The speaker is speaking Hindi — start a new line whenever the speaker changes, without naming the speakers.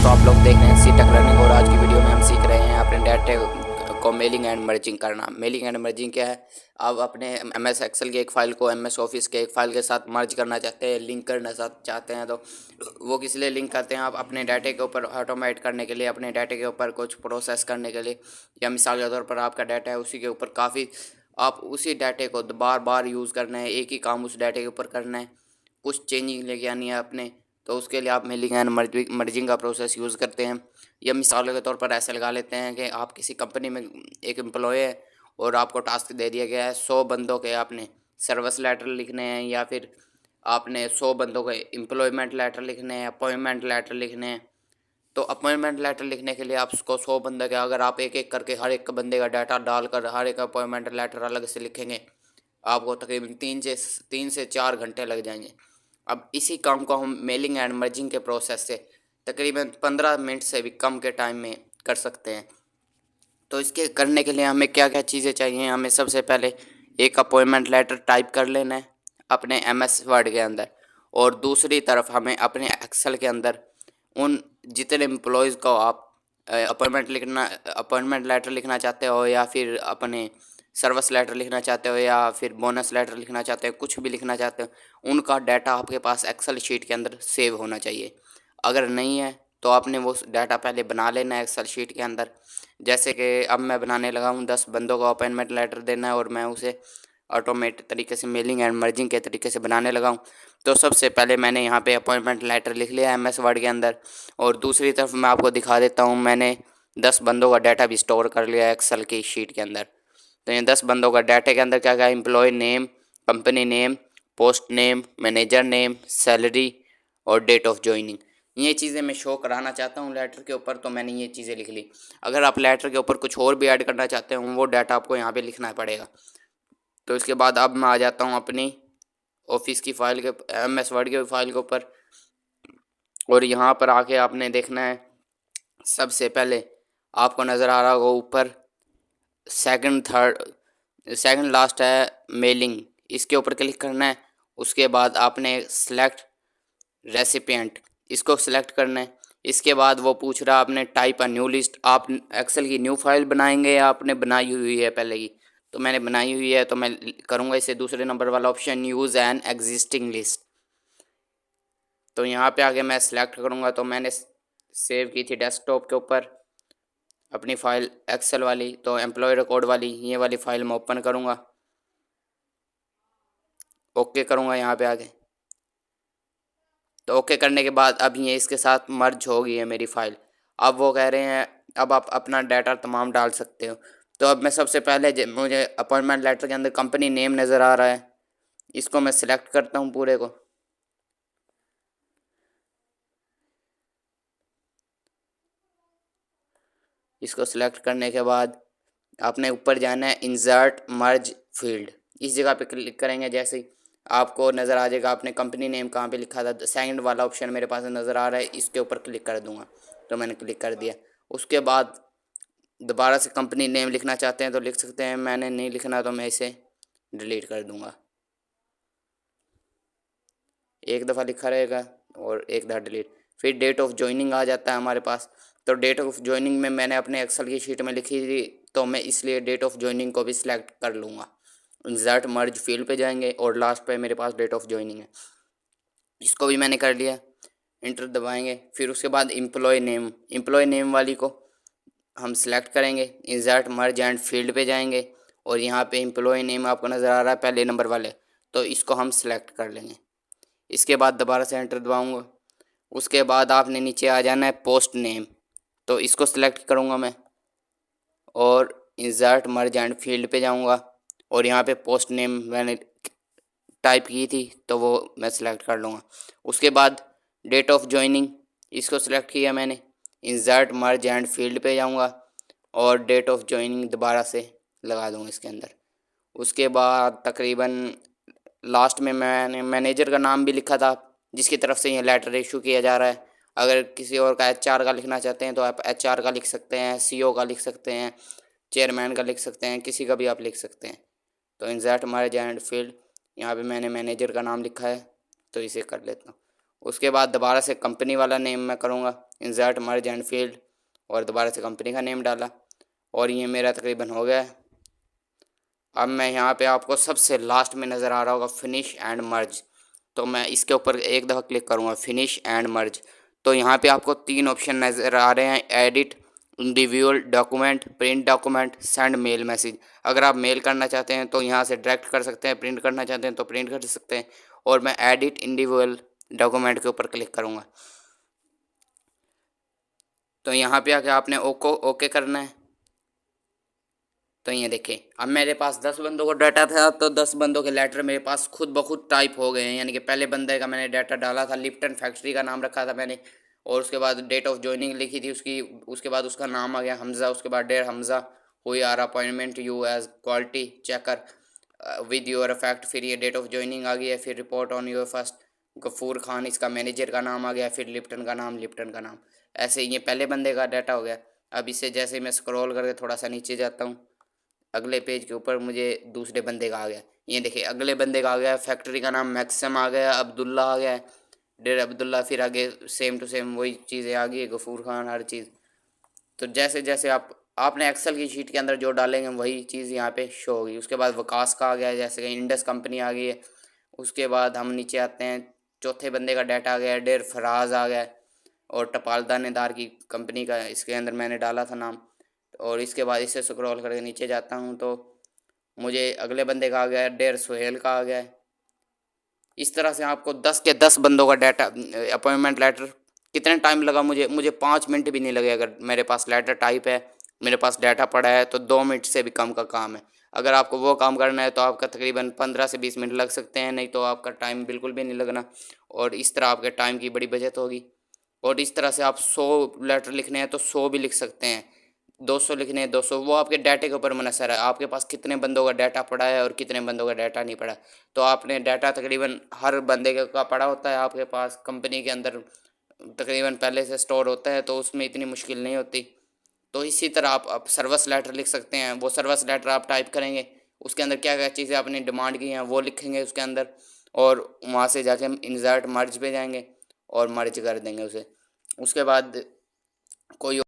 दोस्तों, आप लोग देख रहे हैं सी टेक लर्निंग और आज की वीडियो में हम सीख रहे हैं अपने डाटा को मेलिंग एंड मर्जिंग करना। मेलिंग एंड मर्जिंग क्या है? आप अपने एम एस एक्सेल की एक फ़ाइल को एम एस ऑफिस के एक फ़ाइल के साथ मर्ज करना चाहते हैं, लिंक करना चाहते हैं। तो वो किस लिए लिंक करते हैं? आप अपने डाटे के ऊपर ऑटोमेट करने के लिए, अपने डाटे के ऊपर कुछ प्रोसेस करने के लिए, या मिसाल के तौर पर आपका डाटा है उसी के ऊपर काफ़ी आप उसी डाटे को बार बार यूज़ करना है, एक ही काम उस डाटे के ऊपर करना है, कुछ चेंजिंग लेके आनी है अपने। तो उसके लिए आप मेलिंग एंड मर्जिंग का प्रोसेस यूज़ करते हैं। या मिसाल के तौर पर ऐसे लगा लेते हैं कि आप किसी कंपनी में एक एम्प्लॉय है और आपको टास्क दे दिया गया है 100 बंदों के आपने सर्विस लेटर लिखने हैं, या फिर आपने 100 बंदों के एम्प्लॉयमेंट लेटर लिखने हैं, अपॉइंटमेंट लेटर लिखने हैं। तो अपॉइंटमेंट लेटर लिखने के लिए आप उसको 100 बंदे के अगर आप एक एक करके हर एक बंदे का डाटा डालकर हर एक अपॉइंटमेंट लेटर अलग से लिखेंगे, आपको तकरीबन 3 से 4 घंटे लग जाएंगे। अब इसी काम को हम मेलिंग एंड मर्जिंग के प्रोसेस से तकरीबन 15 मिनट से भी कम के टाइम में कर सकते हैं। तो इसके करने के लिए हमें क्या क्या चीज़ें चाहिए? हमें सबसे पहले एक अपॉइंटमेंट लेटर टाइप कर लेना है अपने एम एस वर्ड के अंदर, और दूसरी तरफ हमें अपने एक्सेल के अंदर उन जितने एम्प्लॉयज़ को आप अपॉइंटमेंट लेटर लिखना चाहते हो, या फिर अपने सर्विस लेटर लिखना चाहते हो, या फिर बोनस लेटर लिखना चाहते हो, कुछ भी लिखना चाहते हो, उनका डाटा आपके पास एक्सेल शीट के अंदर सेव होना चाहिए। अगर नहीं है तो आपने वो डाटा पहले बना लेना है एक्सेल शीट के अंदर। जैसे कि अब मैं बनाने लगा हूँ, 10 बंदों को अपॉइंटमेंट लेटर देना है और मैं उसे ऑटोमेटिक तरीके से मेलिंग एंड मर्जिंग के तरीके से बनाने लगा हूँ। तो सबसे पहले मैंने यहाँ पे अपॉइंटमेंट लेटर लिख लिया एम एस वर्ड के अंदर, और दूसरी तरफ मैं आपको दिखा देता हूँ, मैंने 10 बंदों का डाटा भी स्टोर कर लिया एक्सेल की शीट के अंदर। तो ये 10 बंदों का डाटा के अंदर क्या क्या? Employee name, company name, post name, manager name, salary और डेट ऑफ ज्वाइनिंग। ये चीज़ें मैं शो कराना चाहता हूँ लेटर के ऊपर, तो मैंने ये चीज़ें लिख ली। अगर आप लेटर के ऊपर कुछ और भी ऐड करना चाहते हो, वो डाटा आपको यहाँ पे लिखना पड़ेगा। तो इसके बाद अब मैं आ जाता हूँ अपनी ऑफिस की फ़ाइल के एम एस वर्ड की फ़ाइल के ऊपर, और यहाँ पर आके आपने देखना है सबसे पहले आपको नज़र आ रहा होगा ऊपर सेकंड लास्ट है मेलिंग, इसके ऊपर क्लिक करना है। उसके बाद आपने सेलेक्ट रेसिपिएंट, इसको सिलेक्ट करना है। इसके बाद वो पूछ रहा आपने टाइप अ न्यू लिस्ट, आप एक्सेल की न्यू फाइल बनाएंगे या आपने बनाई हुई है पहले की? तो मैंने बनाई हुई है, तो मैं करूँगा इसे दूसरे नंबर वाला option, use an existing list. तो यहाँ पे आके मैं सिलेक्ट करूँगा। तो मैंने सेव की थी डेस्कटॉप के ऊपर अपनी फ़ाइल एक्सेल वाली, तो एम्प्लॉय रिकॉर्ड वाली ये वाली फ़ाइल मैं ओपन करूँगा, ओके करूँगा यहाँ पे आके। तो ओके करने के बाद अब ये इसके साथ मर्ज हो गई है मेरी फ़ाइल। अब वो कह रहे हैं अब आप अपना डाटा तमाम डाल सकते हो। तो अब मैं सबसे पहले मुझे अपॉइंटमेंट लेटर के अंदर कंपनी नेम नज़र आ रहा है, इसको मैं सिलेक्ट करता हूँ पूरे को। इसको सिलेक्ट करने के बाद आपने ऊपर जाना है इंसर्ट मर्ज फील्ड, इस जगह पे क्लिक करेंगे। जैसे ही आपको नज़र आ जाएगा आपने कंपनी नेम कहाँ पे लिखा था, सेकंड वाला ऑप्शन मेरे पास नज़र आ रहा है, इसके ऊपर क्लिक कर दूंगा। तो मैंने क्लिक कर दिया। उसके बाद दोबारा से कंपनी नेम लिखना चाहते हैं तो लिख सकते हैं, मैंने नहीं लिखना तो मैं इसे डिलीट कर दूंगा। एक दफ़ा लिखा रहेगा और एक दफ़ा डिलीट। फिर डेट ऑफ ज्वाइनिंग आ जाता है हमारे पास। तो डेट ऑफ ज्वाइनिंग में मैंने अपने एक्सेल की शीट में लिखी थी, तो मैं इसलिए डेट ऑफ ज्वाइनिंग को भी सिलेक्ट कर लूँगा। इंसर्ट मर्ज फील्ड पे जाएंगे और लास्ट पे मेरे पास डेट ऑफ ज्वाइनिंग है, इसको भी मैंने कर लिया। इंटर दबाएंगे। फिर उसके बाद एम्प्लॉय नेम वाली को हम सिलेक्ट करेंगे, इंसर्ट मर्ज एंड फील्ड पे जाएंगे, और यहाँ पे एम्प्लॉय नेम आपको नज़र आ रहा है पहले नंबर वाले, तो इसको हम सिलेक्ट कर लेंगे। इसके बाद दोबारा से एंटर दबाऊंगा। उसके बाद आपने नीचे आ जाना है पोस्ट नेम, तो इसको सिलेक्ट करूँगा मैं, और इंसर्ट मर्ज एंड फील्ड पे जाऊँगा, और यहाँ पे पोस्ट नेम मैंने टाइप की थी तो वो मैं सिलेक्ट कर लूँगा। उसके बाद डेट ऑफ ज्वाइनिंग, इसको सिलेक्ट किया मैंने, इंसर्ट मर्ज एंड फील्ड पे जाऊँगा और डेट ऑफ ज्वाइनिंग दोबारा से लगा दूँगा इसके अंदर। उसके बाद तकरीबन लास्ट में मैंने मैनेजर का नाम भी लिखा था जिसकी तरफ से ये लेटर इशू किया जा रहा है। अगर किसी और का एचआर का लिखना चाहते हैं तो आप एचआर का लिख सकते हैं, सीईओ का लिख सकते हैं, चेयरमैन का लिख सकते हैं, किसी का भी आप लिख सकते हैं। तो इंसर्ट मर्ज एंड फील्ड, यहाँ पे मैंने मैनेजर का नाम लिखा है तो इसे कर लेता हूँ। उसके बाद दोबारा से कंपनी वाला नेम मैं करूँगा, इंसर्ट मर्ज एंड फील्ड, और दोबारा से कंपनी का नेम डाला और ये मेरा तकरीबन हो गया है। अब मैं यहाँ पे आपको सबसे लास्ट में नज़र आ रहा होगा फिनिश एंड मर्ज, तो मैं इसके ऊपर एक दफ़ा क्लिक करूँगा, फिनिश एंड मर्ज। तो यहाँ पे आपको 3 ऑप्शन नज़र आ रहे हैं, edit, individual document, print document, send mail message. अगर आप मेल करना चाहते हैं तो यहाँ से डायरेक्ट कर सकते हैं, प्रिंट करना चाहते हैं तो प्रिंट कर सकते हैं, और मैं एडिट इंडिविजुअल डॉक्यूमेंट के ऊपर क्लिक करूँगा। तो यहाँ पे आके आपने ओके करना है। तो ये देखिए, अब मेरे पास 10 बंदों का डाटा था, तो 10 बंदों के लेटर मेरे पास खुद ब खुद टाइप हो गए हैं। यानी कि पहले बंदे का मैंने डाटा डाला था, लिप्टन फैक्ट्री का नाम रखा था मैंने, और उसके बाद डेट ऑफ ज्वाइनिंग लिखी थी उसकी, उसके बाद उसका नाम आ गया हमज़ा, उसके बाद dear Hamza, we are appointment you as quality checker with your effect, फिर ये डेट ऑफ ज्वाइनिंग आ गई है, फिर report on your first Ghafoor Khan, इसका मैनेजर का नाम आ गया, फिर लिप्टन का नाम, ऐसे ये पहले बंदे का डाटा हो गया। अब इसे जैसे मैं स्क्रॉल करके थोड़ा सा नीचे जाता हूँ, अगले पेज के ऊपर मुझे दूसरे बंदे का आ गया। ये देखिए अगले बंदे का आ गया, फैक्ट्री का नाम मैक्सिम आ गया, अब्दुल्ला आ गया, डेर अब्दुल्ला, फिर आगे सेम टू सेम वही चीज़ें आ गई, गफूर खान, हर चीज़। तो जैसे जैसे आपने एक्सेल की शीट के अंदर जो डालेंगे वही चीज़ यहाँ पे शो होगी। उसके बाद विकास का आ गया है, जैसे कि इंडस कंपनी आ गई है। उसके बाद हम नीचे आते हैं, चौथे बंदे का डाटा आ गया है, डेर फराज आ गया है, और टपालदानेदार की कंपनी का इसके अंदर मैंने डाला था नाम। और इसके बाद इसे स्क्रॉल करके नीचे जाता हूँ तो मुझे अगले बंदे का आ गया है, डेर सुहेल का आ गया है। इस तरह से आपको 10 के 10 बंदों का डाटा, अपॉइंटमेंट लेटर, कितने टाइम लगा मुझे 5 मिनट भी नहीं लगे। अगर मेरे पास लेटर टाइप है, मेरे पास डाटा पड़ा है, तो 2 मिनट से भी कम का काम है। अगर आपको वो काम करना है तो आपका तकरीबन 15 से 20 मिनट लग सकते हैं, नहीं तो आपका टाइम बिल्कुल भी नहीं लगना, और इस तरह आपके टाइम की बड़ी बचत होगी। और इस तरह से आप 100 लेटर लिखने हैं तो 100 भी लिख सकते हैं, 200 लिखने हैं 200, वो आपके डाटे के ऊपर मुनहसर है, आपके पास कितने बंदों का डाटा पड़ा है और कितने बंदों का डाटा नहीं पड़ा। तो आपने डाटा तकरीबन हर बंदे का पड़ा होता है आपके पास, कंपनी के अंदर तकरीबन पहले से स्टोर होता है, तो उसमें इतनी मुश्किल नहीं होती। तो इसी तरह आप सर्विस लेटर लिख सकते हैं। वो सर्विस लेटर आप टाइप करेंगे, उसके अंदर क्या क्या चीज़ें आपने डिमांड की हैं वो लिखेंगे उसके अंदर, और वहाँ से जाके हम इंसर्ट मर्ज पे जाएंगे और मर्ज कर देंगे उसे। उसके बाद कोई